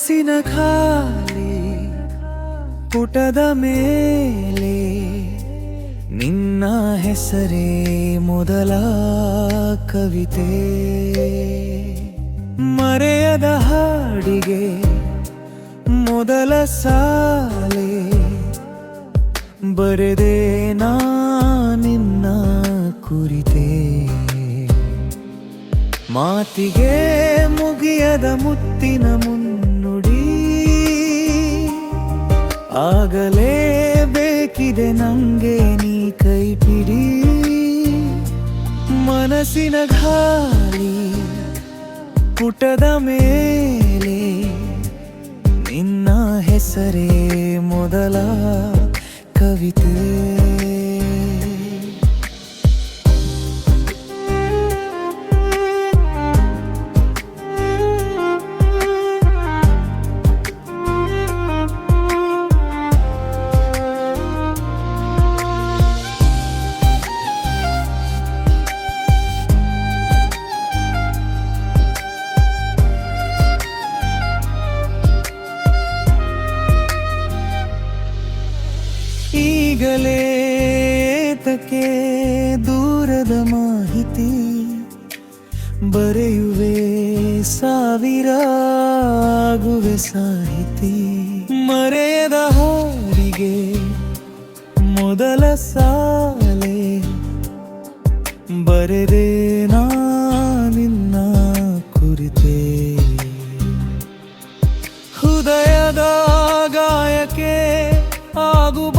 ಮನಸ್ಸಿನ ಖಾಲಿ ಪುಟದ ಮೇಲೆ ನಿನ್ನ ಹೆಸರೇ ಮೊದಲ ಕವಿತೆ. ಮರೆಯದ ಹಾಡಿಗೆ ಮೊದಲ ಸಾಲೆ ಬರೆದೆ ನಾ ನಿನ್ನ ಕುರಿತೆ. ಮಾತಿಗೆ ಮುಗಿಯದ ಮುತ್ತಿನ ಮುನ್ನುಡಿ ಆಗಲೇಬೇಕಿದೆ ನಂಗೆ ನೀ ಕೈ ಪಿಡಿ. ಮನಸ್ಸಿನ ಗಾಳಿ ಪುಟದ ಮೇಲೆ ನಿನ್ನ ಹೆಸರೇ ಮೊದಲ ಕವಿತೆ. ಈಗಲೇ ತಕ್ಕೆ ದೂರದ ಮಾಹಿತಿ ಬರೆಯುವೆ ಸಾವಿರ ಆಗುವೆ ಸಾಹಿತಿ. ಮರೆಯದ ಹಾಡಿಗೆ ಮೊದಲ ಸಾಲೆ ಬರೆದೆ ನಾ ನಿನ್ನ ಕುರಿತೆ. ಹೃದಯದ ಗಾಯಕ್ಕೆ ಆಗುಬಾಷಧಿ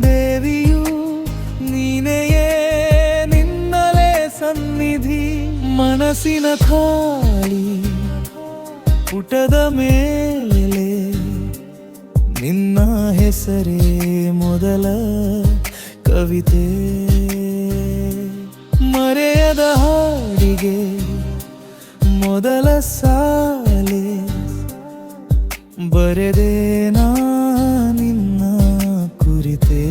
ದೇವಿಯು ನೀನೆಯೇ ನಿನ್ನಲೇ ಸನ್ನಿಧಿ. ಮನಸ್ಸಿನ ಖಾಲಿ ಪುಟದ ಮೇಲೆ ನಿನ್ನ ಹೆಸರೇ ಮೊದಲ ಕವಿತೆ. ಮರೆಯದ ಹಾಡಿಗೆ ಮೊದಲ ಸಾಲೆ ಬರೆದೆ ನಾ ನಿನ್ನ ಕುರಿತೆ.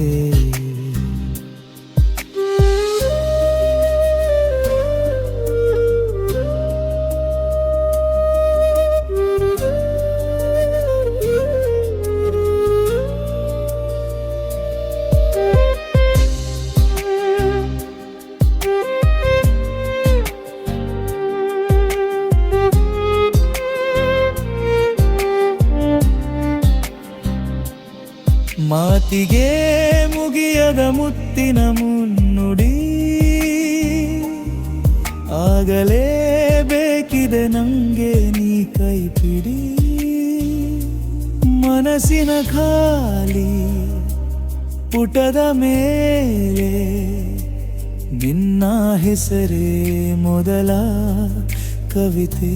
ಮಾತಿಗೆ ಮುಗಿಯದ ಮುತ್ತಿನ ಮುನ್ನುಡಿ ಆಗಲೇಬೇಕಿದೆ ನಂಗೆ ನೀ ಕೈ ಪಿಡಿ. ಮನಸ್ಸಿನ ಖಾಲಿ ಪುಟದ ಮೇಲೆ ನಿನ್ನ ಹೆಸರೇ ಮೊದಲ ಕವಿತೆ.